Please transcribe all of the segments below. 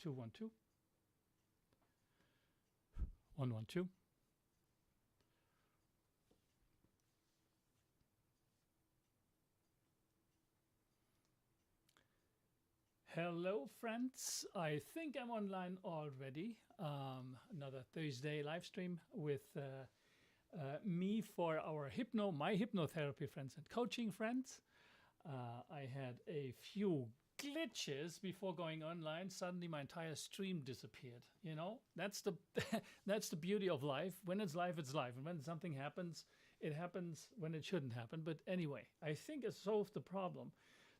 2, 1, 2. 1, 1, 2. Hello, friends. I think I'm online already. Another Thursday live stream with me for our my hypnotherapy friends and coaching friends. I had a few glitches before going online. Suddenly, my entire stream disappeared. You know, that's the that's the beauty of life. When it's live, it's live, and when something happens, it happens when it shouldn't happen. But anyway, I think I solved the problem.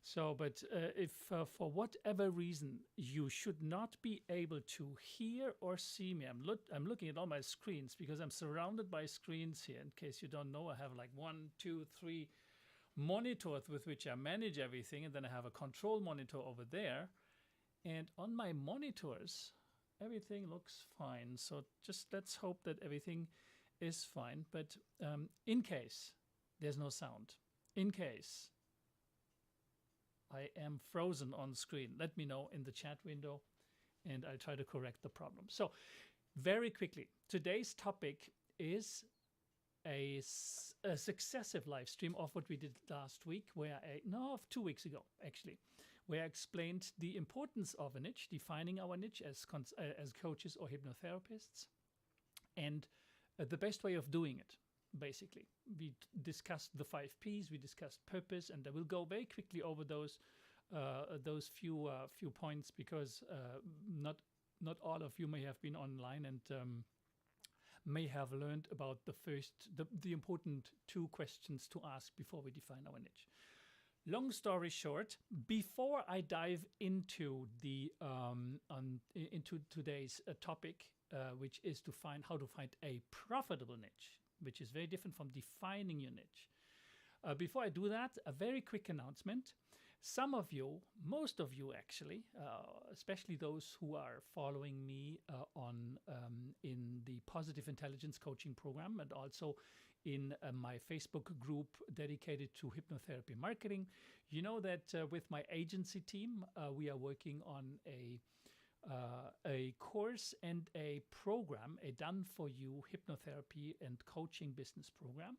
So, but if for whatever reason you should not be able to hear or see me, I'm looking at all my screens because I'm surrounded by screens here. In case you don't know, I have like 1, 2, 3 monitors with which I manage everything, and then I have a control monitor over there. And on my monitors, everything looks fine. So just let's hope that everything is fine. But in case there's no sound, in case I am frozen on screen, let me know in the chat window and I'll try to correct the problem. So very quickly, today's topic is a successive live stream of what we did last week, where 2 weeks ago, actually, where I explained the importance of a niche, defining our niche as coaches or hypnotherapists, and the best way of doing it. Basically, we discussed the 5 P's, we discussed purpose, and I will go very quickly over those few points because not all of you may have been online and may have learned about the important 2 questions to ask before we define our niche. Long story short, before I dive into into today's topic, which is how to find a profitable niche, which is very different from defining your niche. Before I do that, a very quick announcement. Some of you, most of you actually, especially those who are following me in the Positive Intelligence Coaching Program and also in my Facebook group dedicated to hypnotherapy marketing, you know that with my agency team, we are working on a course and a program, a done-for-you hypnotherapy and coaching business program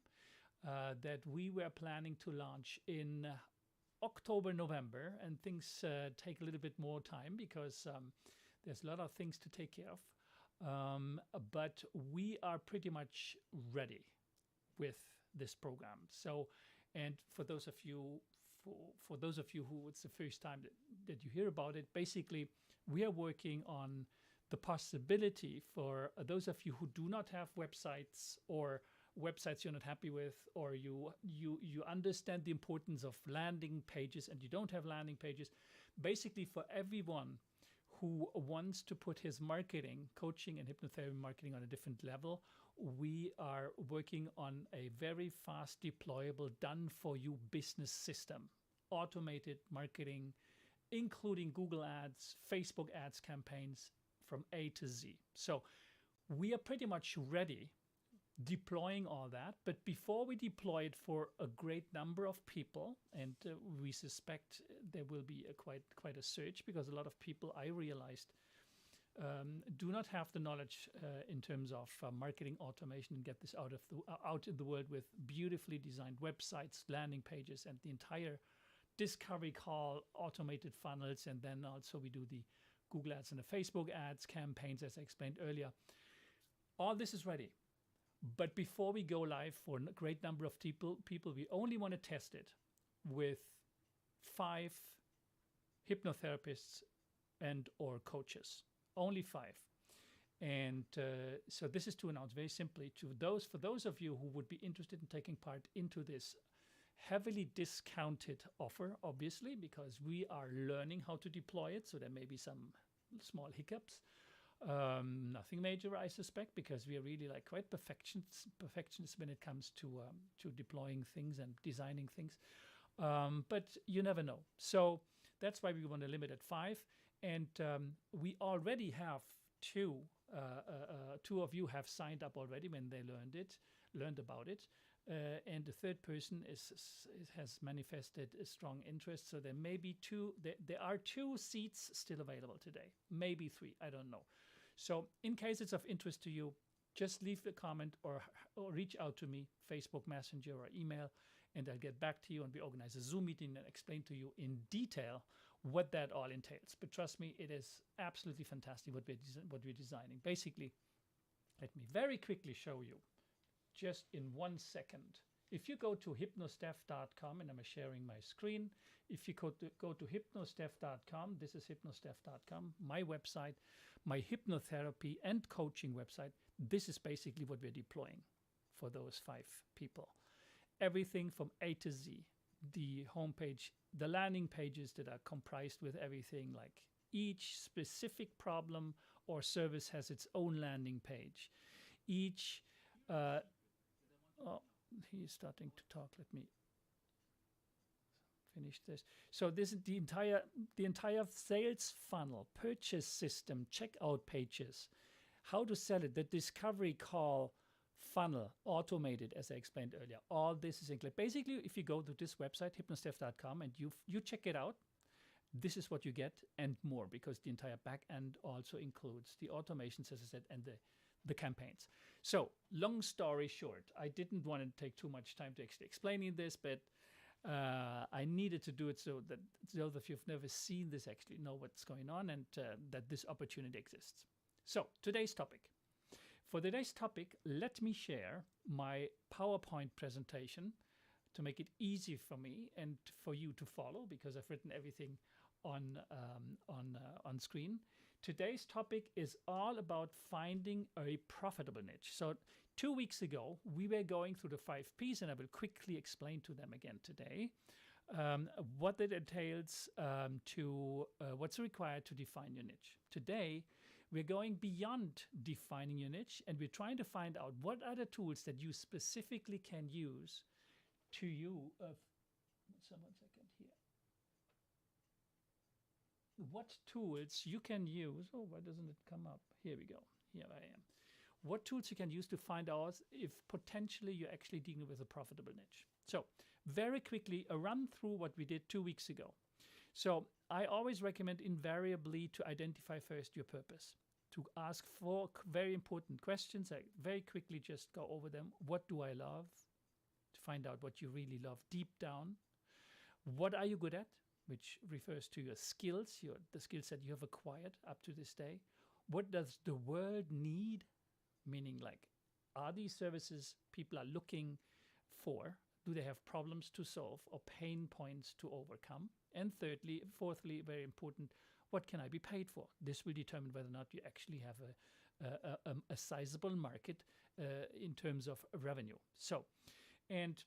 that we were planning to launch in October, November, and things take a little bit more time because there's a lot of things to take care of. But we are pretty much ready with this program. So, and for those of you who it's the first time that you hear about it, basically we are working on the possibility for those of you who do not have websites or websites you're not happy with, or you understand the importance of landing pages and you don't have landing pages, basically for everyone who wants to put his marketing, coaching and hypnotherapy marketing on a different level, we are working on a very fast deployable done-for-you business system. Automated marketing, including Google ads, Facebook ads campaigns from A to Z. So we are pretty much ready deploying all that, but before we deploy it for a great number of people, and we suspect there will be quite a surge because a lot of people, I realized, do not have the knowledge in terms of marketing automation and get this out in the world with beautifully designed websites, landing pages, and the entire discovery call, automated funnels, and then also we do the Google ads and the Facebook ads campaigns, as I explained earlier. All this is ready. But before we go live for a great number of people, we only want to test it with 5 hypnotherapists and or coaches. Only 5. And so this is to announce very simply for those of you who would be interested in taking part into this heavily discounted offer, obviously, because we are learning how to deploy it. So there may be some small hiccups. Nothing major, I suspect, because we are really like quite perfectionists when it comes to deploying things and designing things. But you never know. So that's why we want to limit at 5. And we already have 2 of you have signed up already when they learned about it. and the third person has manifested a strong interest. So there may be two. There are 2 seats still available today, maybe 3. I don't know. So in case it's of interest to you, just leave a comment or reach out to me, Facebook Messenger or email, and I'll get back to you, and we organize a Zoom meeting and explain to you in detail what that all entails. But trust me, it is absolutely fantastic what we're designing. Basically, let me very quickly show you, just in 1 second. If you go to hypnosteph.com, and I'm sharing my screen, if you go to hypnosteph.com, this is hypnosteph.com, my website, my hypnotherapy and coaching website. This is basically what we're deploying for those 5 people. Everything from A to Z, the homepage, the landing pages that are comprised with everything, like each specific problem or service has its own landing page. Each, oh, he's starting to talk. Let me finish this. So this is the entire sales funnel, purchase system, checkout pages, how to sell it, the discovery call funnel, automated, as I explained earlier. All this is included. Basically, if you go to this website, hypnosteph.com, and you check it out, this is what you get and more, because the entire back end also includes the automations, as I said, and the campaigns. So long story short, I didn't want to take too much time to actually explaining this, but I needed to do it so that those of you who've never seen this actually know what's going on, and that this opportunity exists. So today's topic. For today's topic, let me share my PowerPoint presentation to make it easy for me and for you to follow, because I've written everything on screen. Today's topic is all about finding a profitable niche. So 2 weeks ago, we were going through the 5 Ps, and I will quickly explain to them again today what it entails, what's required to define your niche. Today, we're going beyond defining your niche, and we're trying to find out what are the tools that you specifically can use to you. One second here. What tools you can use. Oh, why doesn't it come up? Here we go. Here I am. What tools you can use to find out if potentially you're actually dealing with a profitable niche. So very quickly, a run through what we did 2 weeks ago. So I always recommend invariably to identify first your purpose, to ask 4 very important questions. I very quickly just go over them. What do I love? To find out what you really love deep down. What are you good at? Which refers to your skills, the skills that you have acquired up to this day. What does the world need? Meaning, like, are these services people are looking for? Do they have problems to solve or pain points to overcome? And fourthly, very important, what can I be paid for? This will determine whether or not you actually have a sizable market in terms of revenue. So, and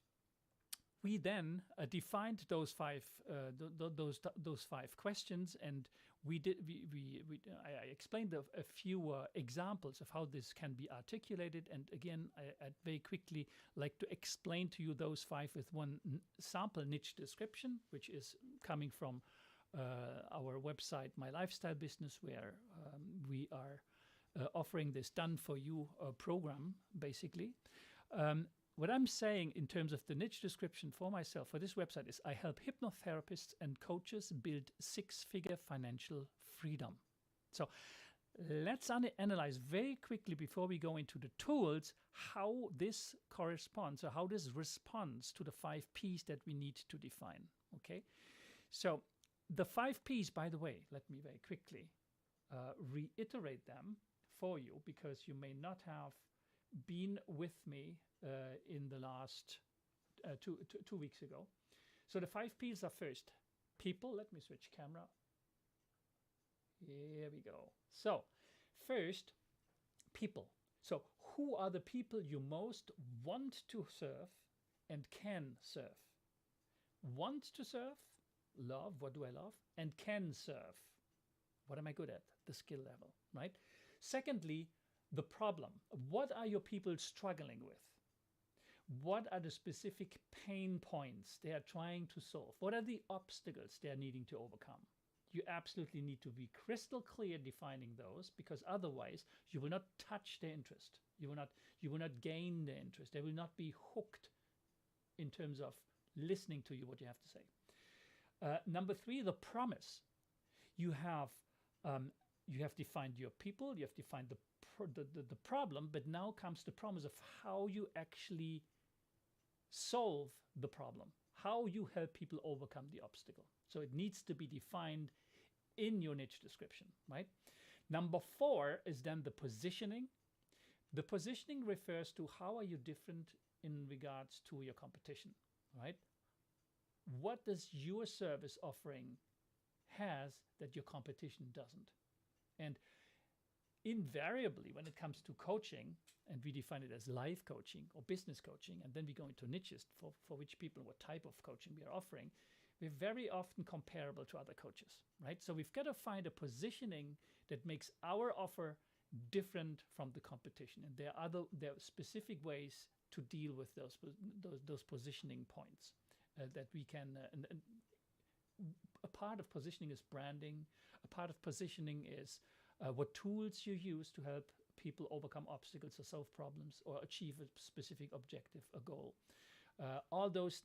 we then defined those 5 questions, and I explained a few examples of how this can be articulated. And again, I'd very quickly like to explain to you those 5 with one sample niche description, which is coming from our website, My Lifestyle Business, where we are offering this done for you program, basically. What I'm saying in terms of the niche description for myself for this website is I help hypnotherapists and coaches build 6-figure financial freedom. So let's analyze very quickly before we go into the tools how this corresponds, or how this responds to the 5 Ps that we need to define. Okay, so the 5 Ps, by the way, let me very quickly reiterate them for you, because you may not have been with me in the last 2 weeks ago. So the 5 Ps are first, people. Let me switch camera. Here we go. So first, people. So who are the people you most want to serve and can serve? Want to serve, love, what do I love? And can serve, what am I good at? The skill level, right? Secondly, the problem. What are your people struggling with? What are the specific pain points they are trying to solve? What are the obstacles they are needing to overcome? You absolutely need to be crystal clear defining those, because otherwise you will not touch their interest. You will not gain their interest. They will not be hooked in terms of listening to you, what you have to say. Number three, the promise. You have defined your people, you have defined the problem, but now comes the promise of how you actually solve the problem, how you help people overcome the obstacle. So it needs to be defined in your niche description, right? Number four is then the positioning. The positioning refers to how are you different in regards to your competition, right? What does your service offering has that your competition doesn't? And invariably, when it comes to coaching, and we define it as life coaching or business coaching, and then we go into niches for which people, what type of coaching we are offering, we're very often comparable to other coaches, right? So we've got to find a positioning that makes our offer different from the competition. And there are specific ways to deal with those positioning points that we can. And a part of positioning is branding. A part of positioning is what tools you use to help people overcome obstacles or solve problems or achieve a specific objective, a goal. All those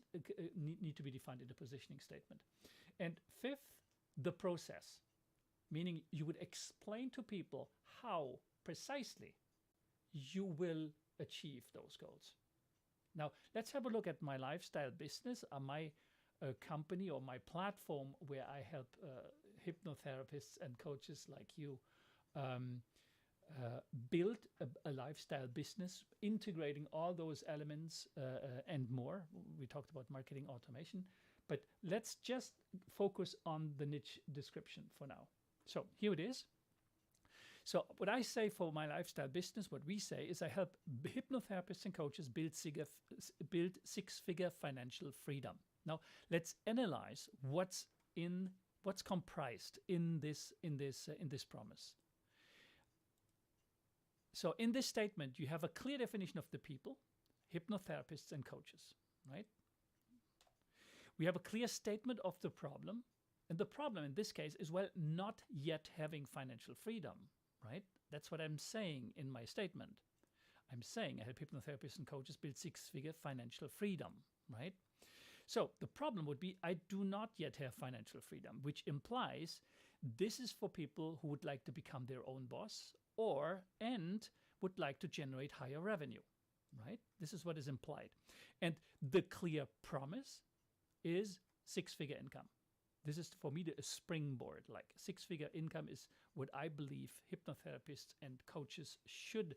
need to be defined in the positioning statement. And fifth, the process, meaning you would explain to people how precisely you will achieve those goals. Now, let's have a look at my lifestyle business, my company or my platform where I help hypnotherapists and coaches like you build a lifestyle business, integrating all those elements and more. We talked about marketing automation, but let's just focus on the niche description for now. So here it is. So what I say for my lifestyle business, what we say is I help hypnotherapists and coaches build six-figure financial freedom. Now let's analyze what's comprised in this promise. So in this statement, you have a clear definition of the people, hypnotherapists and coaches, right? We have a clear statement of the problem. And the problem in this case is, well, not yet having financial freedom, right? That's what I'm saying in my statement. I'm saying I help hypnotherapists and coaches build six-figure financial freedom, right? So the problem would be I do not yet have financial freedom, which implies this is for people who would like to become their own boss and would like to generate higher revenue, right? This is what is implied. And the clear promise is six-figure income. This is for me a springboard. Like six-figure income is what I believe hypnotherapists and coaches should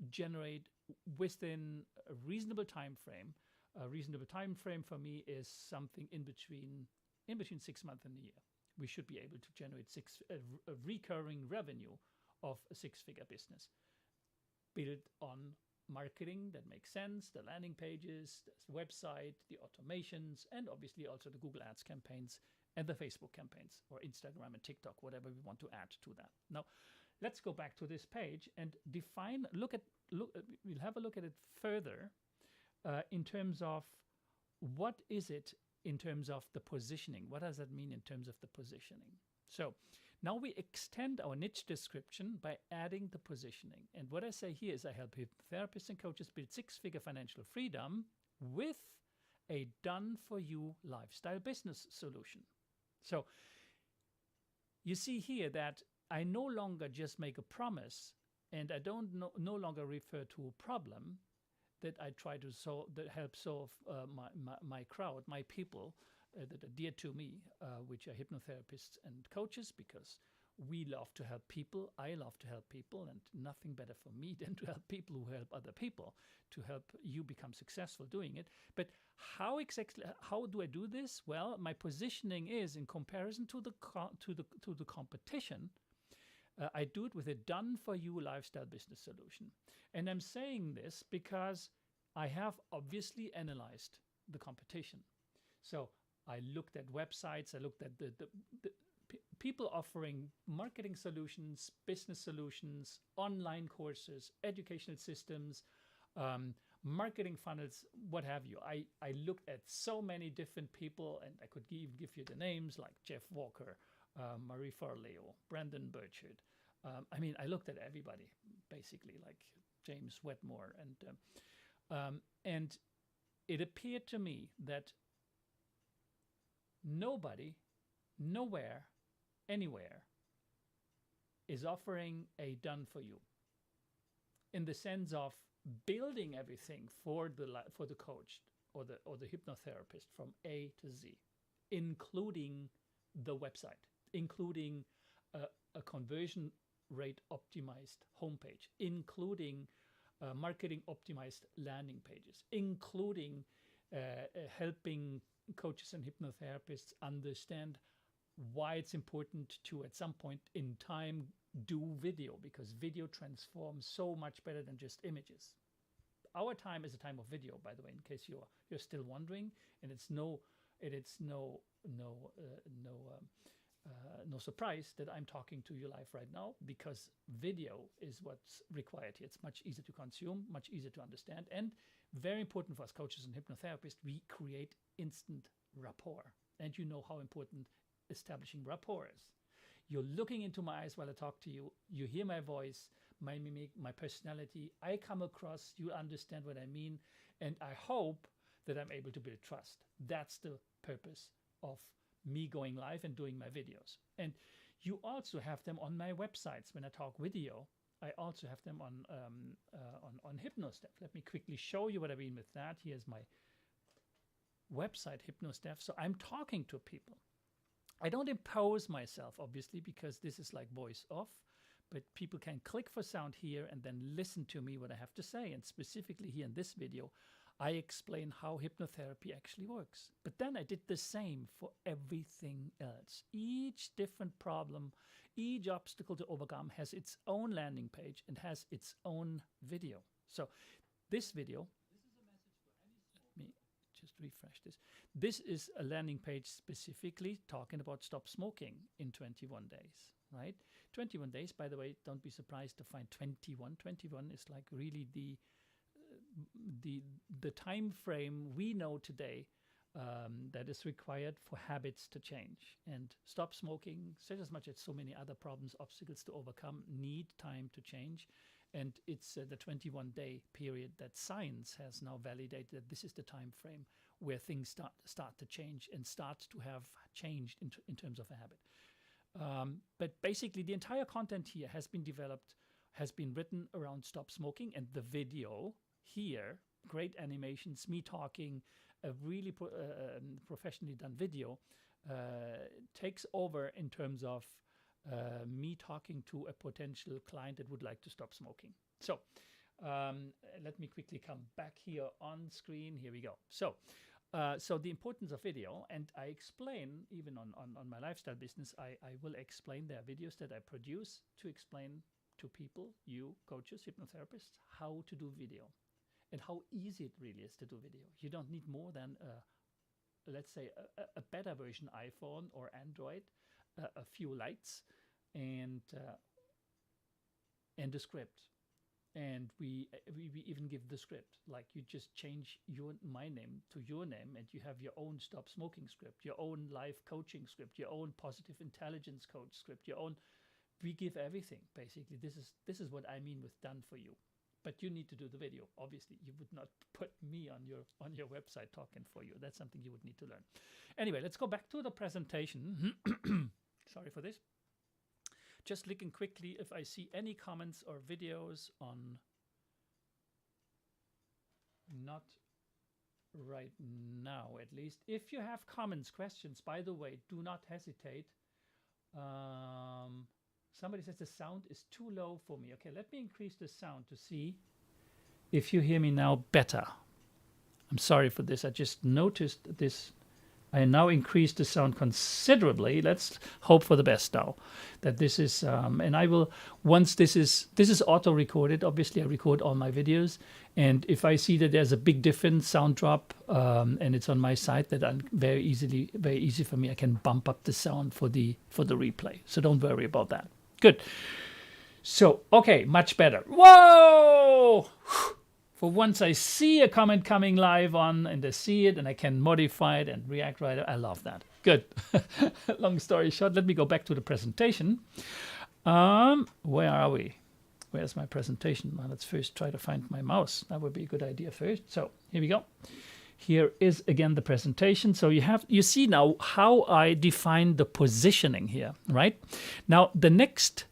generate within a reasonable time frame. A reasonable time frame for me is something in between 6 months and a year. We should be able to generate a recurring revenue of a six-figure business built on marketing that makes sense, the landing pages, the website, the automations, and obviously also the Google Ads campaigns and the Facebook campaigns or Instagram and TikTok, whatever we want to add to that. Now, let's go back to this page and we'll have a look at it further in terms of what is it in terms of the positioning. What does that mean in terms of the positioning? So now we extend our niche description by adding the positioning. And what I say here is I help therapists and coaches build six-figure financial freedom with a done-for-you lifestyle business solution. So you see here that I no longer just make a promise and I don't no longer refer to a problem that I try to solve, that help solve my crowd, my people that are dear to me, which are hypnotherapists and coaches, because we love to help people. I love to help people, and nothing better for me than to help people who help other people, to help you become successful doing it. But how do I do this? Well, my positioning is in comparison to the competition. I do it with a done-for-you lifestyle business solution. And I'm saying this because I have obviously analyzed the competition. So I looked at websites, I looked at the people offering marketing solutions, business solutions, online courses, educational systems, marketing funnels, what have you. I looked at so many different people, and I could even give you the names like Jeff Walker, Marie Forleo, Brandon Burchard. I looked at everybody, basically, like James Wetmore. And it appeared to me that nobody, nowhere, anywhere is offering a done for you in the sense of building everything for the coach or the hypnotherapist from A to Z, including the website, including a conversion rate optimized homepage, including marketing optimized landing pages, including helping coaches and hypnotherapists understand why it's important to, at some point in time, do video, because video transforms so much better than just images. Our time is a time of video, by the way, in case you're still wondering, and it's no surprise that I'm talking to you live right now, because video is what's required here. It's much easier to consume, much easier to understand, and very important for us coaches and hypnotherapists, we create instant rapport. And you know how important establishing rapport is. You're looking into my eyes while I talk to you. You hear my voice, my mimic, my personality. I come across, you understand what I mean. And I hope that I'm able to build trust. That's the purpose of me going live and doing my videos. And you also have them on my websites. When I talk video, I also have them on Hypnosteph. Let me quickly show you what I mean with that. Here's my website, Hypnosteph. So I'm talking to people. I don't impose myself, obviously, because this is like voice off, but people can click for sound here and then listen to me what I have to say. And specifically here in this video, I explain how hypnotherapy actually works. But then I did the same for everything else. Each different problem, each obstacle to overcome has its own landing page and has its own video. So this video, let me just refresh this. This is a landing page specifically talking about stop smoking in 21 days, right? 21 days, by the way, don't be surprised to find 21. 21 is like really the time frame we know today that is required for habits to change. And stop smoking, just as much as so many other problems, obstacles to overcome, need time to change. And it's the 21-day period that science has now validated that this is the time frame where things start to change and start to have changed in terms of a habit. But basically, the entire content here has been developed, has been written around stop smoking, and the video here, great animations, me talking, a really professionally done video, takes over in terms of me talking to a potential client that would like to stop smoking. So let me quickly come back here on screen. Here we go. So the importance of video, and I explain even on my lifestyle business, I will explain there are videos that I produce to explain to people, you coaches, hypnotherapists, how to do video and how easy it really is to do video. You don't need more than let's say a better version iPhone or Android, a few lights, and a script. And we even give the script, like you just change my name to your name, and you have your own stop smoking script, your own life coaching script, your own positive intelligence coach script, your own. We give everything basically. This is what I mean with done for you. But you need to do the video. Obviously, you would not put me on your website talking for you. That's something you would need to learn. Anyway, let's go back to the presentation. Sorry for this. Just looking quickly if I see any comments or videos on. Not right now, at least. If you have comments, questions, by the way, do not hesitate. Somebody says the sound is too low for me. Okay, let me increase the sound to see if you hear me now better. I'm sorry for this. I just noticed this. I now increased the sound considerably. Let's hope for the best now. That this is, and I will, once this is auto-recorded, obviously I record all my videos. And if I see that there's a big difference, sound drop, and it's on my side, that I'm very easy for me, I can bump up the sound for the replay. So don't worry about that. Good. So, okay, much better. Whoa! For once I see a comment coming live on, and I see it, and I can modify it and react right. I love that. Good. Long story short, let me go back to the presentation. Where are we? Where's my presentation? Well, let's first try to find my mouse. That would be a good idea first. So here we go. Here is again the presentation. So you see now how I define the positioning here, right? Now the next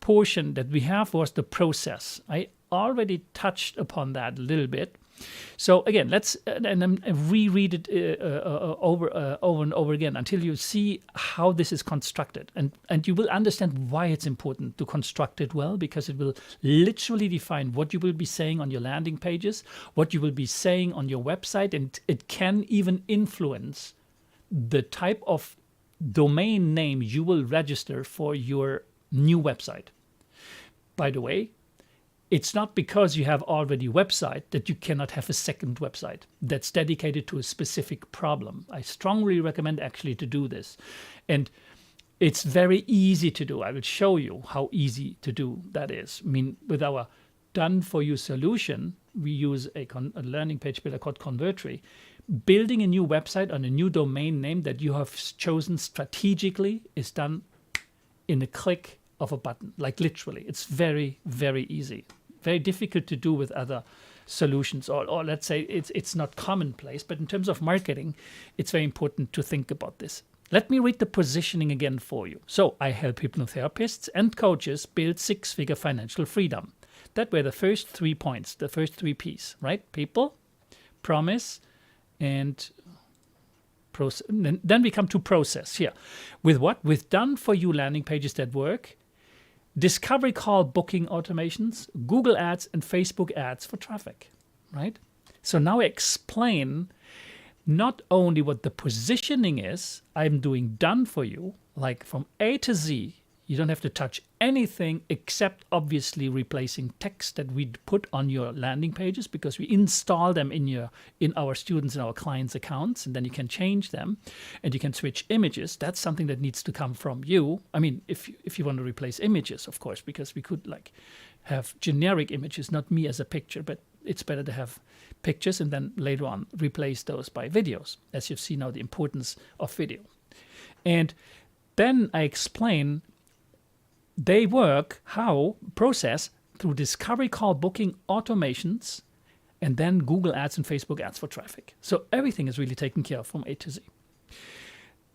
portion that we have was the process. I already touched upon that a little bit. So again, let's and reread it over and over again until you see how this is constructed, and you will understand why it's important to construct it well, because it will literally define what you will be saying on your landing pages, what you will be saying on your website, and it can even influence the type of domain name you will register for your new website. By the way, it's not because you have already a website that you cannot have a second website that's dedicated to a specific problem. I strongly recommend actually to do this. And it's very easy to do. I will show you how easy to do that is. I mean, with our done-for-you solution, we use a learning page builder called Convertry. Building a new website on a new domain name that you have chosen strategically is done in a click of a button, like literally. It's very, very easy. Very difficult to do with other solutions, or let's say it's not commonplace, but in terms of marketing, it's very important to think about this. Let me read the positioning again for you. So I help hypnotherapists and coaches build six-figure financial freedom. That were the first 3 points, the first 3 P's, right? People, promise, and process. Then we come to process here. With what? With done-for-you landing pages that work, discovery call booking automations, Google ads, and Facebook ads for traffic, right? So now I explain not only what the positioning is, I'm doing done for you, like from A to Z. You don't have to touch anything except obviously replacing text that we put on your landing pages, because we install them in our students and our clients' accounts, and then you can change them and you can switch images. That's something that needs to come from you. I mean, if you want to replace images, of course, because we could like have generic images, not me as a picture, but it's better to have pictures and then later on replace those by videos, as you've seen now the importance of video. And then I explain they work, how, process through discovery call booking automations, and then Google ads and Facebook ads for traffic. So everything is really taken care of from A to Z.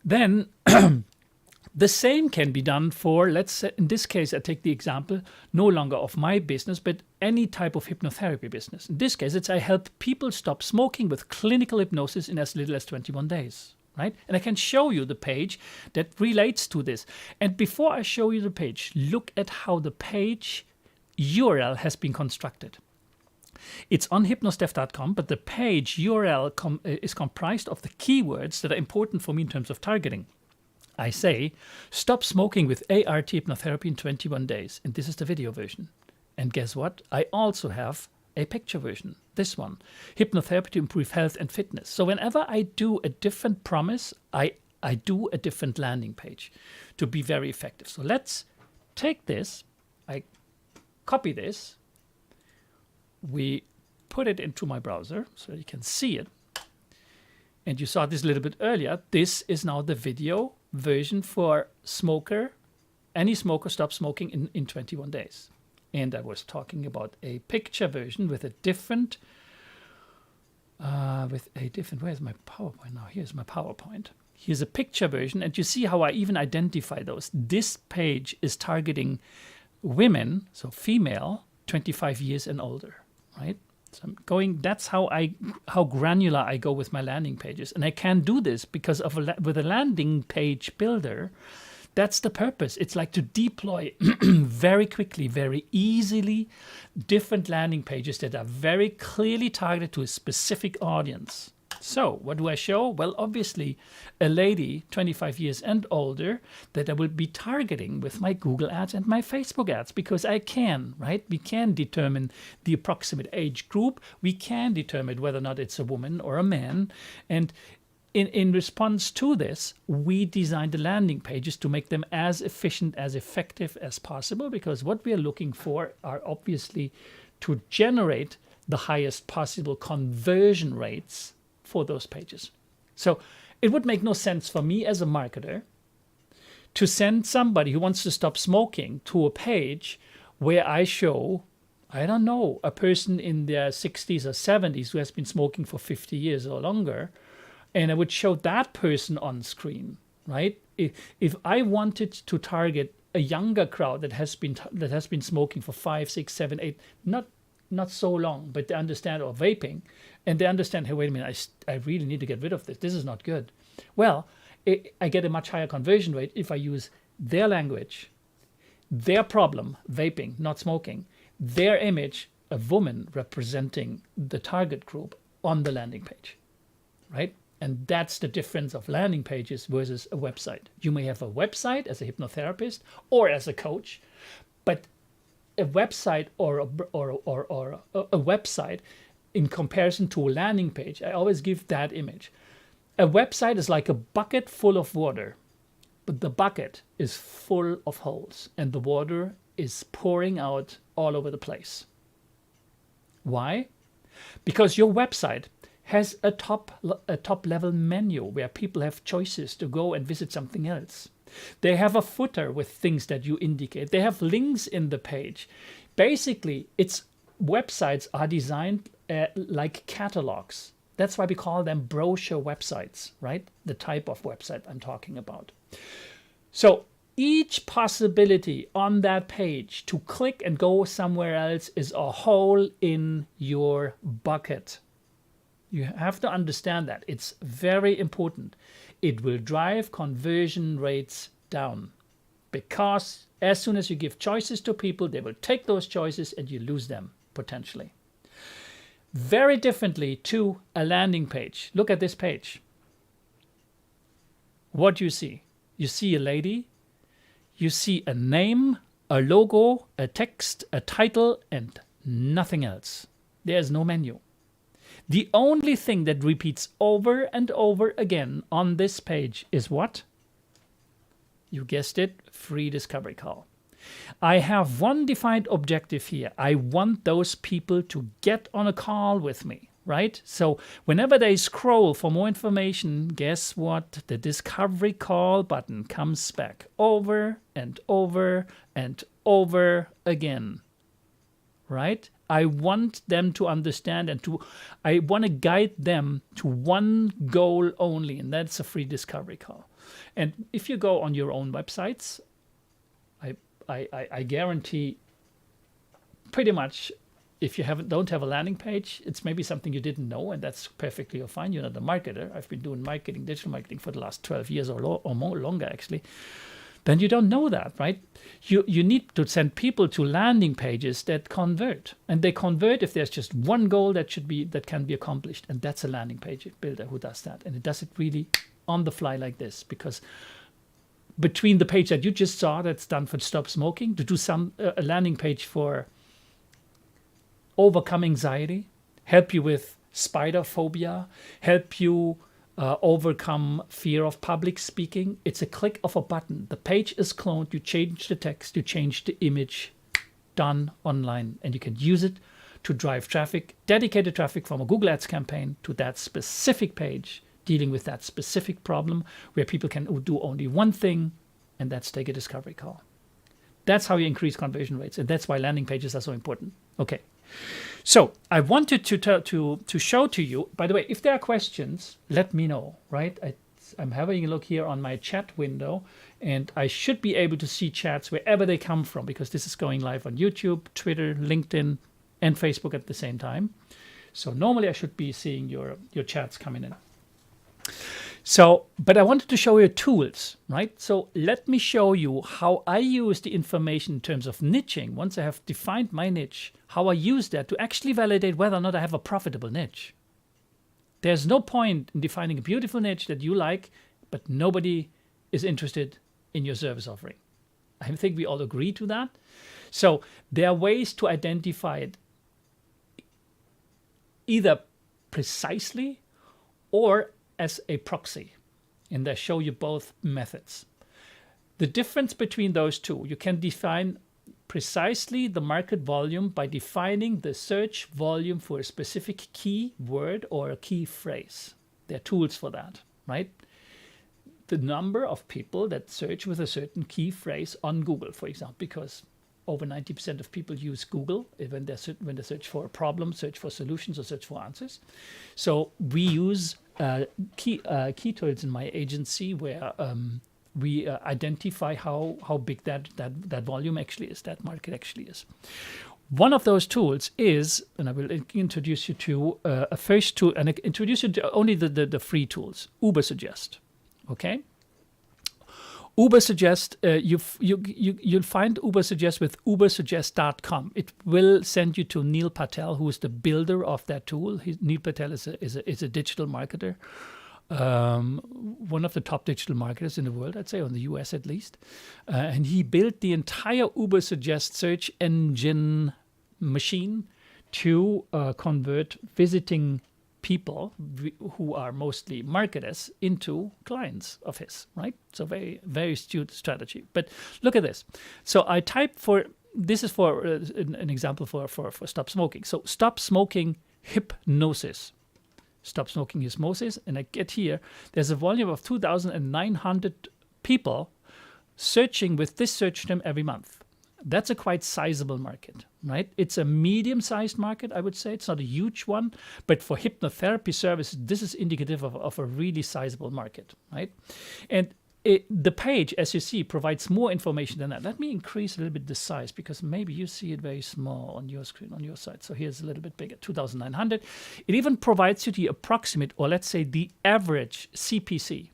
Then the same can be done for, let's say, in this case, I take the example no longer of my business, but any type of hypnotherapy business. In this case, I help people stop smoking with clinical hypnosis in as little as 21 days. Right? And I can show you the page that relates to this. And before I show you the page, look at how the page URL has been constructed. It's on hypnosteph.com, but the page URL is comprised of the keywords that are important for me in terms of targeting. I say, stop smoking with ART hypnotherapy in 21 days. And this is the video version. And guess what? I also have a picture version, this one, hypnotherapy to improve health and fitness. So whenever I do a different promise, I do a different landing page to be very effective. So let's take this, I copy this, we put it into my browser so you can see it. And you saw this a little bit earlier. This is now the video version for smoker, any smoker stop smoking in 21 days. And I was talking about a picture version with a different, where's my PowerPoint now? Here's my PowerPoint. Here's a picture version, and you see how I even identify those. This page is targeting women, so female, 25 years and older, right? So I'm going, that's how granular I go with my landing pages. And I can do this because with a landing page builder, that's the purpose. It's like to deploy very quickly, very easily, different landing pages that are very clearly targeted to a specific audience. So what do I show? Well, obviously, a lady, 25 years and older, that I will be targeting with my Google ads and my Facebook ads, because I can, right? We can determine the approximate age group. We can determine whether or not it's a woman or a man. And in response to this, we designed the landing pages to make them as efficient, as effective as possible, because what we are looking for are obviously to generate the highest possible conversion rates for those pages. So it would make no sense for me as a marketer to send somebody who wants to stop smoking to a page where I show I don't know, a person in their 60s or 70s who has been smoking for 50 years or longer, and I would show that person on screen, right? If I wanted to target a younger crowd that has been smoking for 5, 6, 7, 8, not so long, but they understand, or vaping, and they understand, hey, wait a minute, I really need to get rid of this. This is not good. Well, I get a much higher conversion rate if I use their language, their problem, vaping, not smoking, their image, a woman representing the target group on the landing page, right? And that's the difference of landing pages versus a website. You may have a website as a hypnotherapist or as a coach, but a website or a website in comparison to a landing page, I always give that image. A website is like a bucket full of water, but the bucket is full of holes and the water is pouring out all over the place. Why? Because your website has a top level menu where people have choices to go and visit something else. They have a footer with things that you indicate. They have links in the page. Basically, websites are designed like catalogs. That's why we call them brochure websites, right? The type of website I'm talking about. So each possibility on that page to click and go somewhere else is a hole in your bucket. You have to understand that. It's very important. It will drive conversion rates down because as soon as you give choices to people, they will take those choices and you lose them potentially. Very differently to a landing page. Look at this page. What do you see? You see a lady, you see a name, a logo, a text, a title, and nothing else. There's no menu. The only thing that repeats over and over again on this page is what? You guessed it, free discovery call. I have one defined objective here. I want those people to get on a call with me, right? So whenever they scroll for more information, guess what? The discovery call button comes back over and over and over again, right? I want them to understand I want to guide them to one goal only, and that's a free discovery call. And if you go on your own websites, I guarantee pretty much if you don't have a landing page, it's maybe something you didn't know, and that's perfectly fine. You're not a marketer. I've been doing marketing, digital marketing for the last 12 years or more longer actually. Then you don't know that, right? You need to send people to landing pages that convert, and they convert if there's just one goal that can be accomplished, and that's a landing page builder who does that, and it does it really on the fly like this. Because between the page that you just saw that's done for stop smoking to do a landing page for overcome anxiety, help you with spider phobia, help you overcome fear of public speaking. It's a click of a button. The page is cloned. You change the text, you change the image, done online, and you can use it to drive traffic, dedicated traffic from a Google Ads campaign to that specific page, dealing with that specific problem where people can do only one thing, and that's take a discovery call. That's how you increase conversion rates, and that's why landing pages are so important. Okay. So I wanted to show to you, by the way, if there are questions, let me know, right? I'm having a look here on my chat window, and I should be able to see chats wherever they come from, because this is going live on YouTube, Twitter, LinkedIn, and Facebook at the same time. So normally I should be seeing your chats coming in. So, but I wanted to show you tools, right? So let me show you how I use the information in terms of niching. Once I have defined my niche, how I use that to actually validate whether or not I have a profitable niche. There's no point in defining a beautiful niche that you like, but nobody is interested in your service offering. I think we all agree to that. So there are ways to identify it either precisely or as a proxy, and I show you both methods. The difference between those two, you can define precisely the market volume by defining the search volume for a specific key word or a key phrase. There are tools for that, right? The number of people that search with a certain key phrase on Google, for example, because over 90% of people use Google when they search for a problem, search for solutions, or search for answers. So we use key tools in my agency where we identify how big that volume actually is, that market actually is. One of those tools is, and I will introduce you to a first tool, and I introduce you to only the free tools, Ubersuggest. Okay. Ubersuggest, you'll find Ubersuggest with ubersuggest.com. It will send you to Neil Patel, who is the builder of that tool. Neil Patel is a digital marketer, one of the top digital marketers in the world, I'd say, on the US at least. And he built the entire Ubersuggest search engine machine to convert visiting people who are mostly marketers into clients of his, right? So very, very astute strategy. But look at this. So I type this is for an example for stop smoking. So stop smoking hypnosis. Stop smoking hypnosis. And I get here, there's a volume of 2,900 people searching with this search term every month. That's a quite sizable market, right? It's a medium-sized market, I would say. It's not a huge one, but for hypnotherapy services, this is indicative of a really sizable market, right? And the page, as you see, provides more information than that. Let me increase a little bit the size because maybe you see it very small on your screen, on your side. So here's a little bit bigger, 2,900. It even provides you the approximate, or let's say the average CPC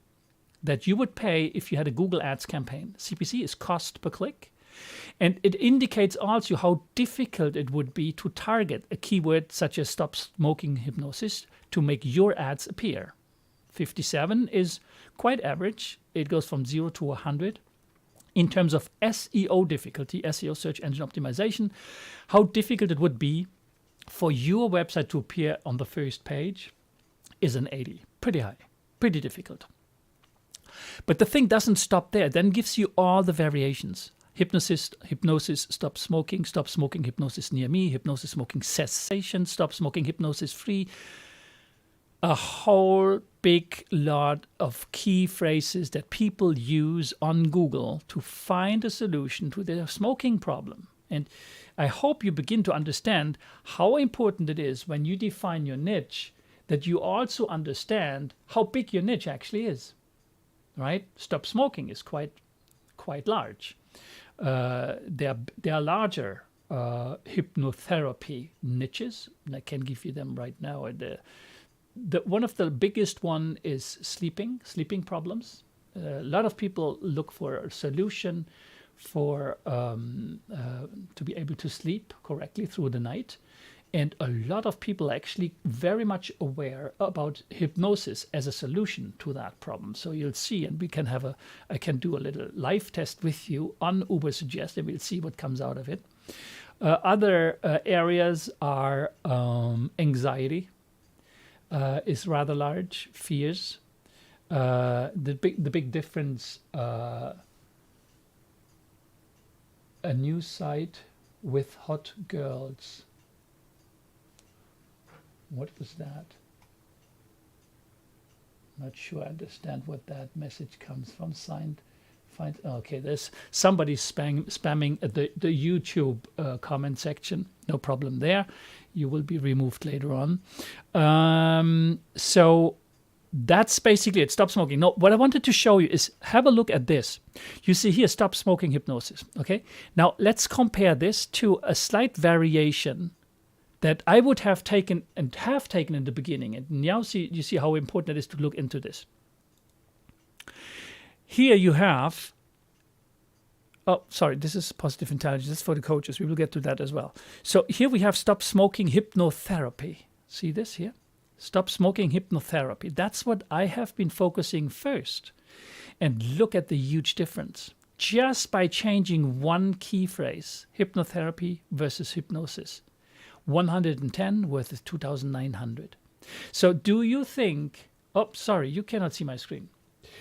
that you would pay if you had a Google Ads campaign. CPC is cost per click. And it indicates also how difficult it would be to target a keyword such as stop smoking hypnosis to make your ads appear. 57 is quite average. It goes from 0 to 100. In terms of SEO difficulty, SEO, search engine optimization, how difficult it would be for your website to appear on the first page is an 80. Pretty high, pretty difficult. But the thing doesn't stop there. It then gives you all the variations. Hypnosis, stop smoking hypnosis near me, hypnosis smoking cessation, stop smoking hypnosis free. A whole big lot of key phrases that people use on Google to find a solution to their smoking problem. And I hope you begin to understand how important it is when you define your niche that you also understand how big your niche actually is, right? Stop smoking is quite large. There are larger hypnotherapy niches, and I can give you them right now. One of the biggest one is sleeping problems. A lot of people look for a solution for to be able to sleep correctly through the night. And a lot of people are actually very much aware about hypnosis as a solution to that problem. So you'll see, and I can do a little live test with you on Ubersuggest, and we'll see what comes out of it. Other areas are anxiety is rather large, fears. The big difference, a new site with hot girls. What was that? Not sure I understand what that message comes from. Okay, there's somebody spamming the YouTube comment section. No problem there. You will be removed later on. So that's basically it. Stop smoking. No, what I wanted to show you is have a look at this. You see here, stop smoking hypnosis. Okay. Now let's compare this to a slight variation that I would have taken in the beginning. And now you see how important it is to look into this. Here you have, oh, sorry, this is positive intelligence. This is for the coaches. We will get to that as well. So here we have stop smoking hypnotherapy. See this here? Stop smoking hypnotherapy. That's what I have been focusing first. And look at the huge difference. Just by changing one key phrase, hypnotherapy versus hypnosis. 110 versus 2,900. So do you think, oh, sorry, you cannot see my screen.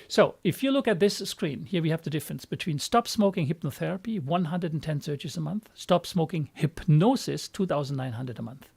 So if you look at this screen, here we have the difference between stop smoking hypnotherapy, 110 searches a month, stop smoking hypnosis, 2,900 a month.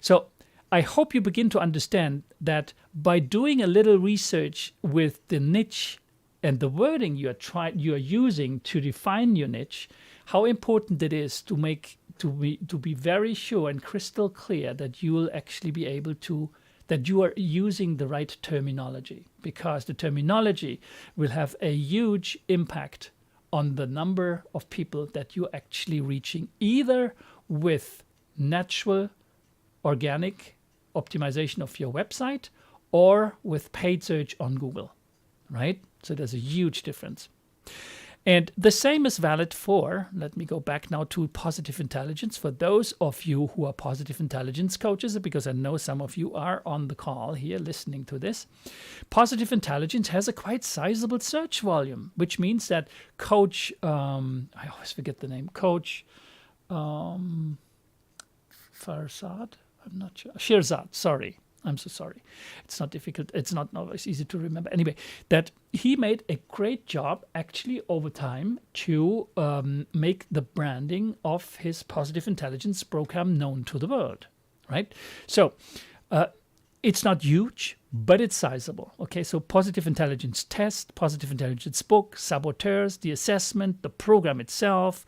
So I hope you begin to understand that by doing a little research with the niche and the wording you are using to define your niche, how important it is to be very sure and crystal clear that you will actually be able to, that you are using the right terminology, because the terminology will have a huge impact on the number of people that you're actually reaching, either with natural, organic optimization of your website or with paid search on Google, right? So there's a huge difference. And the same is valid for, let me go back now to positive intelligence. For those of you who are positive intelligence coaches, because I know some of you are on the call here listening to this, positive intelligence has a quite sizable search volume, which means that Coach, I always forget the name, Coach Farzad, I'm not sure, Shirzad, sorry. I'm so sorry. It's not difficult. It's not always easy to remember. Anyway, that he made a great job actually over time to make the branding of his positive intelligence program known to the world, right? So it's not huge, but it's sizable. Okay, so positive intelligence test, positive intelligence book, saboteurs, the assessment, the program itself.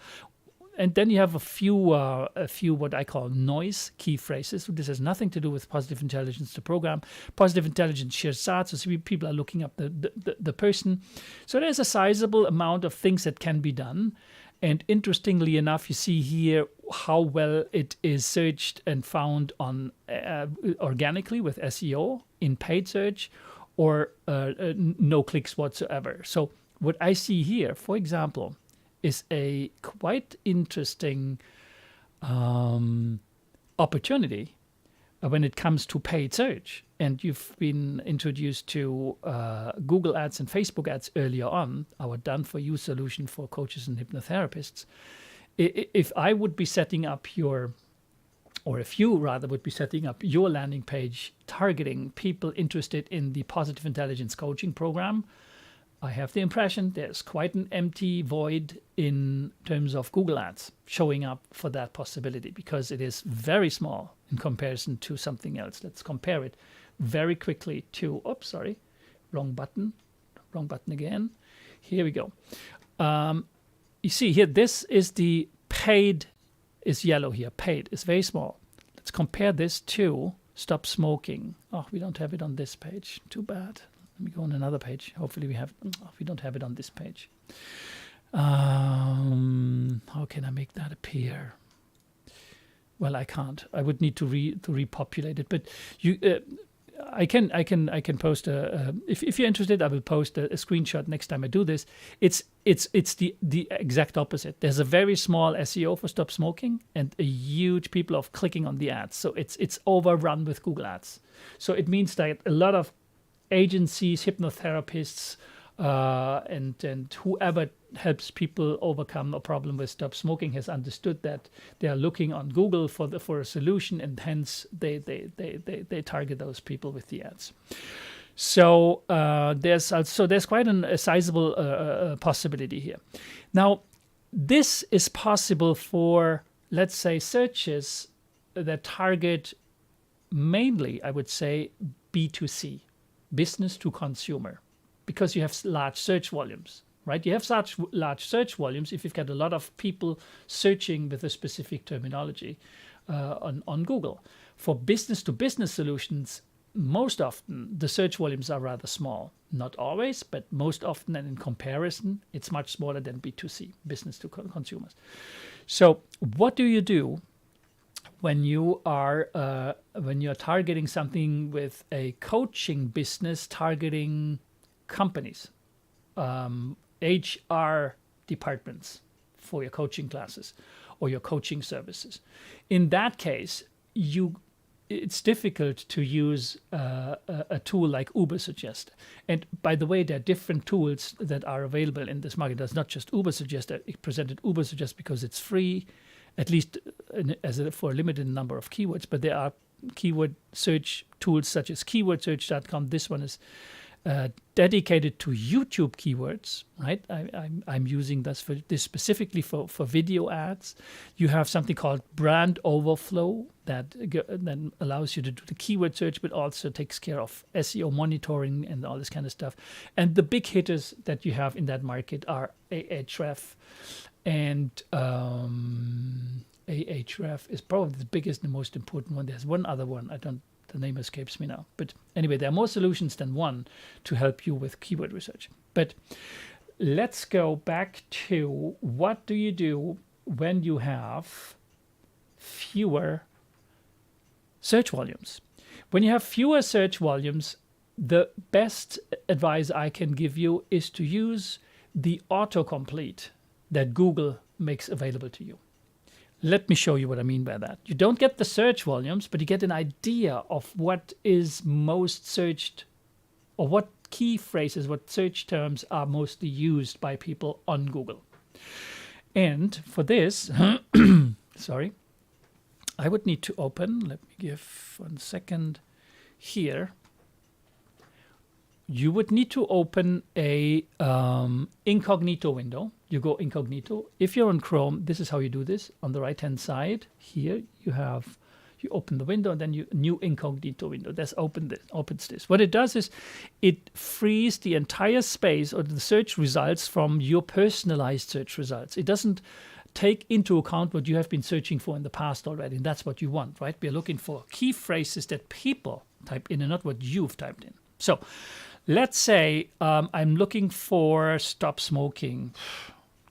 And then you have a few what I call noise key phrases. This has nothing to do with positive intelligence, the program. Positive intelligence shares thoughts, so people are looking up the person. So there's a sizable amount of things that can be done. And interestingly enough, you see here how well it is searched and found on organically with SEO, in paid search, or no clicks whatsoever. So what I see here, for example, is a quite interesting opportunity when it comes to paid search. And you've been introduced to Google Ads and Facebook Ads earlier on, our done-for-you solution for coaches and hypnotherapists. If I would be setting up your, or if you rather would be setting up your landing page targeting people interested in the positive intelligence coaching program, I have the impression there's quite an empty void in terms of Google Ads showing up for that possibility, because it is very small in comparison to something else. Let's compare it very quickly to, oops, sorry, wrong button again. Here we go. You see here, this is the paid, is yellow here, paid is very small. Let's compare this to stop smoking. Oh, we don't have it on this page, too bad. Let me go on another page. Hopefully we have, we don't have it on this page. How can I make that appear? Well, I can't. I would need to repopulate it. But you, I can post a. If you're interested, I will post a screenshot next time I do this. It's the exact opposite. There's a very small SEO for stop smoking and a huge people of clicking on the ads. So it's overrun with Google Ads. So it means that a lot of agencies, hypnotherapists, and whoever helps people overcome a problem with stop smoking has understood that they are looking on Google for a solution, and hence they target those people with the ads. So there's quite a sizable possibility here. Now, this is possible for, let's say, searches that target mainly, I would say, B2C. Business to consumer, because you have large search volumes, right? You have such large search volumes if you've got a lot of people searching with a specific terminology on Google. For business to business solutions, most often the search volumes are rather small. Not always, but most often, and in comparison, it's much smaller than B2C, business to consumers. So what do you do when you are targeting something with a coaching business, targeting companies, HR departments for your coaching classes or your coaching services? In that case, it's difficult to use a tool like Ubersuggest. And by the way, there are different tools that are available in this market. There's not just Ubersuggest. I presented Ubersuggest because it's free, at least for a limited number of keywords, but there are keyword search tools such as keywordsearch.com. This one is dedicated to YouTube keywords, right? I'm using this specifically for video ads. You have something called Brand Overflow that then allows you to do the keyword search, but also takes care of SEO monitoring and all this kind of stuff. And the big hitters that you have in that market are Ahref, and Ahref is probably the biggest and most important one. There's one other one, the name escapes me now. But anyway, there are more solutions than one to help you with keyword research. But let's go back to what do you do when you have fewer search volumes? When you have fewer search volumes, the best advice I can give you is to use the autocomplete that Google makes available to you. Let me show you what I mean by that. You don't get the search volumes, but you get an idea of what is most searched, or what key phrases, what search terms are mostly used by people on Google. And for this, sorry, I would need to open, let me give 1 second here. You would need to open a incognito window. You go incognito. If you're on Chrome, this is how you do this. On the right-hand side here, you open the window, and then you new incognito window. That's opens this. What it does is it frees the entire space or the search results from your personalized search results. It doesn't take into account what you have been searching for in the past already, and that's what you want, right? We're looking for key phrases that people type in and not what you've typed in. So let's say I'm looking for stop smoking.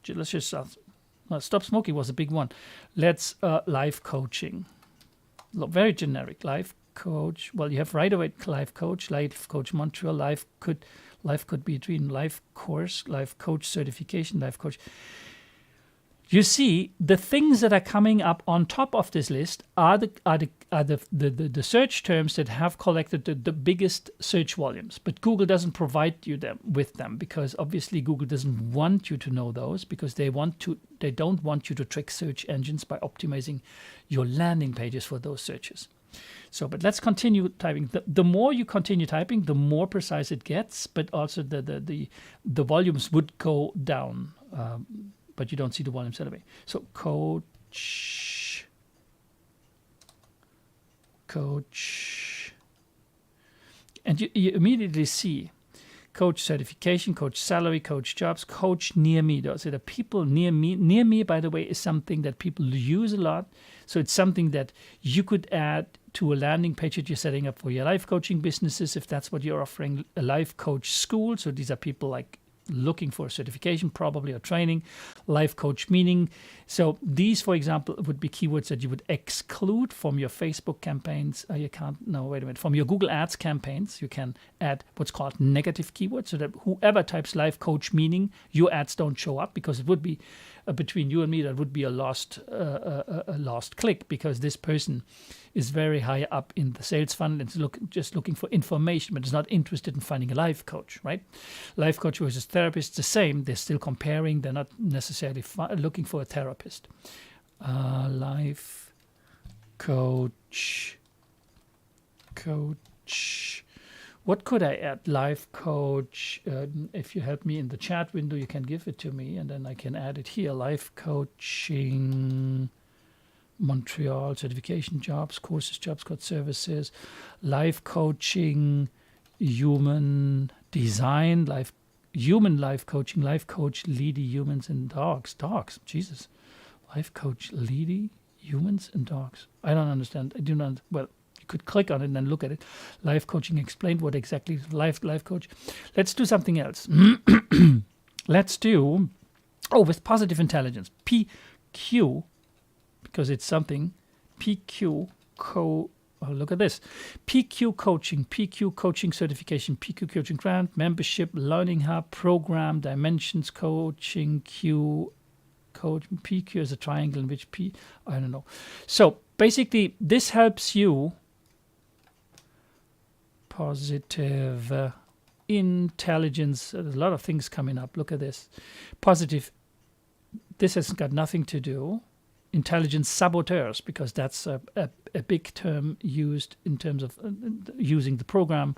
Let's just stop smoking was a big one. Let's life coaching. Very generic. Life coach. Well, you have right away life coach Montreal. Life could be between life course, life coach certification, life coach. You see, the things that are coming up on top of this list are the search terms that have collected the biggest search volumes. But Google doesn't provide you with them because obviously Google doesn't want you to know those, because they don't want you to trick search engines by optimizing your landing pages for those searches. So, but let's continue typing. The more you continue typing, the more precise it gets, but also the volumes would go down. But you don't see the volumes anyway. So coach, and you immediately see coach certification, coach salary, coach jobs, coach near me. Those are the people near me. Near me, by the way, is something that people use a lot. So it's something that you could add to a landing page that you're setting up for your life coaching businesses, if that's what you're offering, a life coach school. So these are people like looking for a certification probably, or training, life coach meaning. So these, for example, would be keywords that you would exclude from your Facebook campaigns. From your Google Ads campaigns, you can add what's called negative keywords, so that whoever types life coach meaning, your ads don't show up, because it would be between you and me, that would be a lost click, because this person is very high up in the sales funnel and is just looking for information, but is not interested in finding a life coach, right? Life coach versus therapist, the same. They're still comparing. They're not necessarily looking for a therapist. Life coach. What could I add? Life coach. If you help me in the chat window, you can give it to me, and then I can add it here. Life coaching Montreal, certification jobs, courses, jobs, code services, life coaching, human design, human life coaching, life coach, leady humans and dogs. Jesus. Life coach, leady humans and dogs. I don't understand. I do not. Well, you could click on it and then look at it. Life coaching explained. What exactly is life coach? Let's do something else. Let's do, with positive intelligence, PQ, because it's something, look at this, PQ coaching certification, PQ coaching grant, membership, learning hub, program, dimensions, coaching, coach, PQ is a triangle in which I don't know. So basically this helps you, positive intelligence, there's a lot of things coming up, look at this, positive, this has got nothing to do, intelligence saboteurs, because that's a big term used in terms of using the program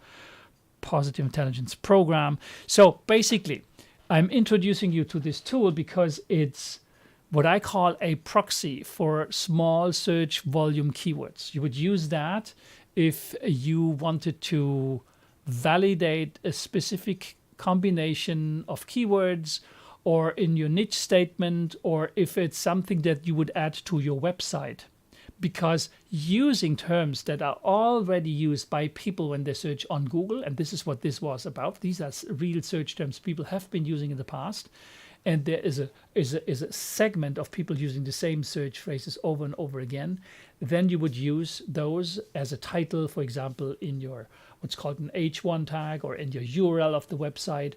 positive intelligence program. So basically, I'm introducing you to this tool because it's what I call a proxy for small search volume keywords. You would use that if you wanted to validate a specific combination of keywords, or in your niche statement, or if it's something that you would add to your website. Because using terms that are already used by people when they search on Google, and this is what this was about, these are real search terms people have been using in the past, and there is a segment of people using the same search phrases over and over again, then you would use those as a title, for example, in your what's called an H1 tag or in your URL of the website.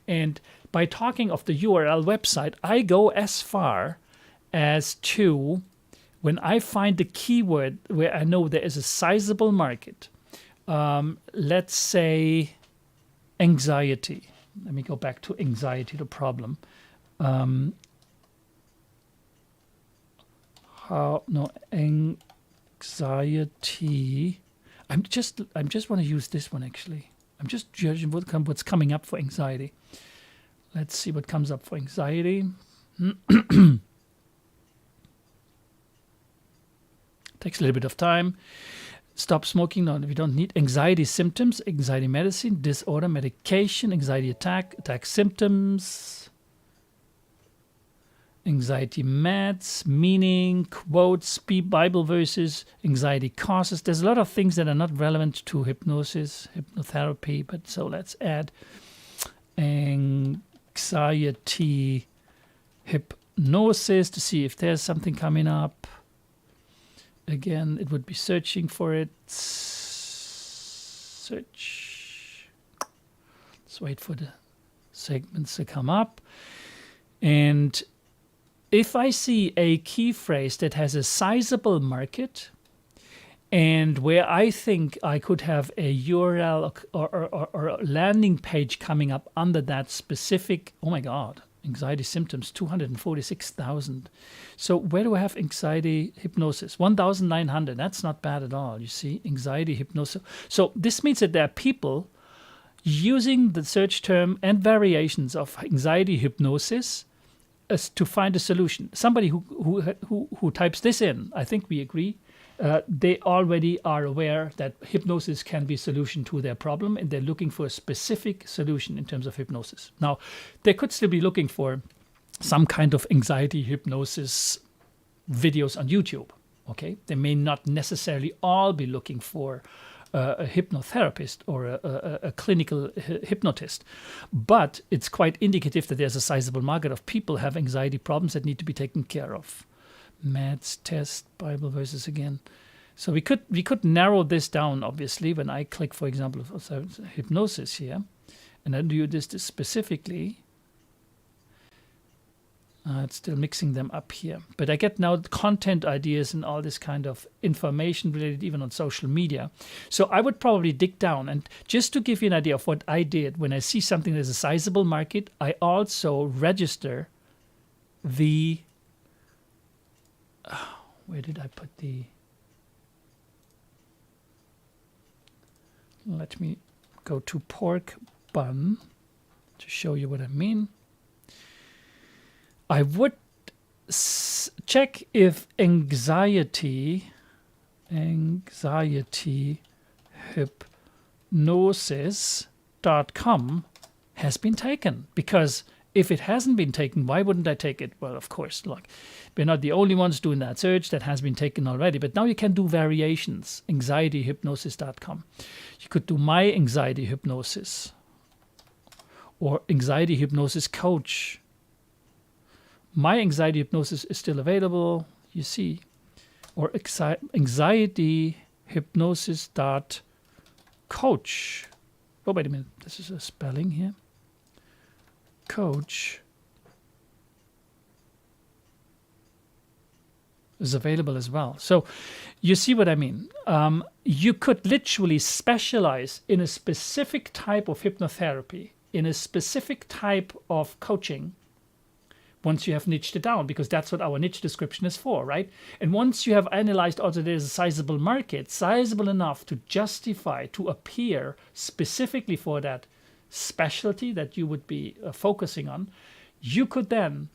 And by talking of the URL website, I go as far as to, when I find the keyword where I know there is a sizable market, let's say anxiety. Let me go back to anxiety, the problem. Anxiety. I'm just want to use this one actually. I'm just judging what's coming up for anxiety. Let's see what comes up for anxiety. Takes a little bit of time. Stop smoking. No, we don't need anxiety symptoms, anxiety medicine, disorder, medication, anxiety attack symptoms, anxiety meds, meaning, quotes, Bible verses, anxiety causes. There's a lot of things that are not relevant to hypnosis, hypnotherapy, but so let's add anxiety hypnosis to see if there's something coming up. Again, it would be searching for it. Search. Let's wait for the segments to come up. And if I see a key phrase that has a sizable market and where I think I could have a URL or a landing page coming up under that specific, oh my God, anxiety symptoms, 246,000. So where do I have anxiety hypnosis? 1,900. That's not bad at all. You see, anxiety hypnosis. So this means that there are people using the search term and variations of anxiety hypnosis as to find a solution. Somebody who types this in, I think we agree, they already are aware that hypnosis can be a solution to their problem, and they're looking for a specific solution in terms of hypnosis. Now, they could still be looking for some kind of anxiety hypnosis videos on YouTube, okay? They may not necessarily all be looking for a hypnotherapist or a clinical hypnotist, but it's quite indicative that there's a sizable market of people have anxiety problems that need to be taken care of. Meds, test, Bible verses again. So we could narrow this down, obviously, when I click, for example, hypnosis here, and I do this specifically. It's still mixing them up here. But I get now content ideas and all this kind of information related even on social media. So I would probably dig down. And just to give you an idea of what I did, when I see something that's a sizable market, I also register the... where did I put the... Let me go to pork bun to show you what I mean. I would check if anxietyhypnosis.com has been taken. Because if it hasn't been taken, why wouldn't I take it? Well, of course, look, we're not the only ones doing that search. That has been taken already. But now you can do variations, anxietyhypnosis.com. You could do my anxiety hypnosis or anxiety hypnosis coach. My anxiety hypnosis is still available, you see, or anxietyhypnosis.coach. Oh, wait a minute, this is a spelling here. Coach is available as well. So you see what I mean. You could literally specialize in a specific type of hypnotherapy, in a specific type of coaching, once you have niched it down, because that's what our niche description is for, right? And once you have analyzed also there's a sizable market, sizable enough to justify, to appear specifically for that specialty that you would be focusing on, you could then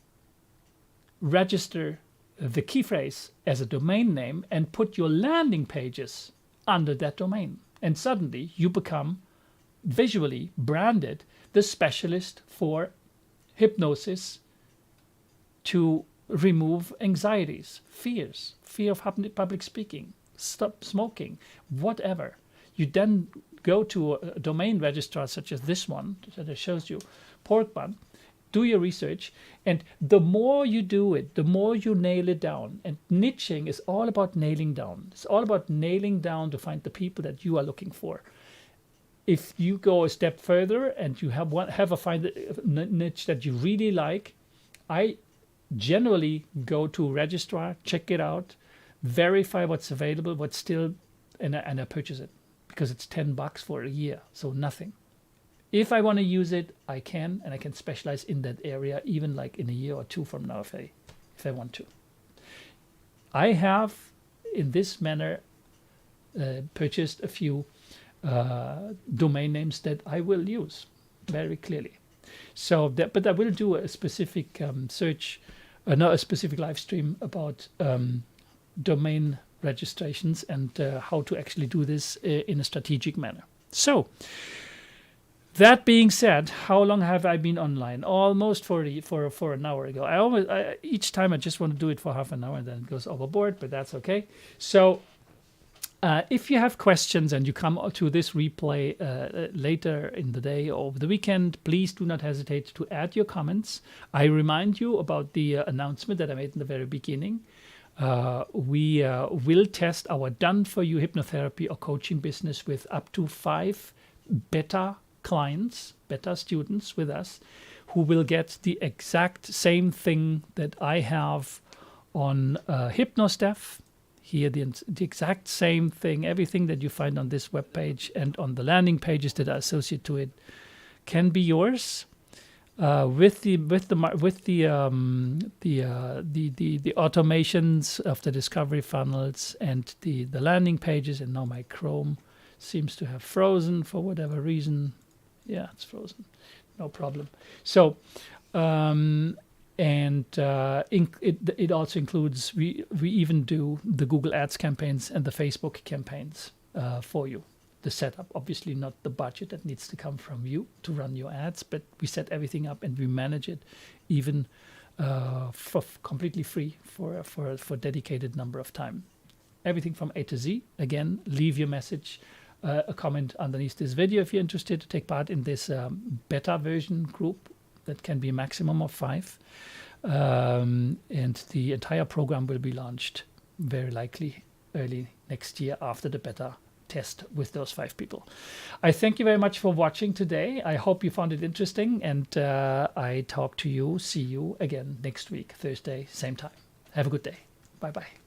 register the key phrase as a domain name and put your landing pages under that domain. And suddenly you become visually branded the specialist for hypnosis to remove anxieties, fears, fear of public speaking, stop smoking, whatever. You then go to a domain registrar such as this one that shows you, Porkbun, do your research, and the more you do it, the more you nail it down. And niching is all about nailing down. It's all about nailing down to find the people that you are looking for. If you go a step further and you have a niche that you really like, I generally go to registrar, check it out, verify what's available, what's still, and I purchase it because it's $10 for a year, so nothing. If I want to use it, I can, and I can specialize in that area, even like in a year or two from now, if I want to. I have, in this manner, purchased a few domain names that I will use very clearly. So, but I will do a specific search, not a specific live stream about domain registrations and how to actually do this in a strategic manner. So, that being said, how long have I been online? Almost for an hour ago. Each time I just want to do it for half an hour and then it goes overboard, but that's okay. So if you have questions and you come to this replay later in the day or over the weekend, please do not hesitate to add your comments. I remind you about the announcement that I made in the very beginning. We will test our done-for-you hypnotherapy or coaching business with up to 5 beta clients, beta students with us, who will get the exact same thing that I have on HypnoStaff. Here, the exact same thing, everything that you find on this webpage and on the landing pages that are associated to it, can be yours. With the automations of the discovery funnels and the landing pages, and now my Chrome seems to have frozen for whatever reason. Yeah, it's frozen, no problem. So, it also includes, we even do the Google Ads campaigns and the Facebook campaigns for you. The setup, obviously not the budget that needs to come from you to run your ads, but we set everything up and we manage it even for completely free for a dedicated number of time. Everything from A to Z. Again, leave your message, a comment underneath this video if you're interested to take part in this beta version group that can be a maximum of 5. And the entire program will be launched very likely early next year after the beta test with those 5 people. I thank you very much for watching today. I hope you found it interesting, and see you again next week, Thursday, same time. Have a good day. Bye-bye.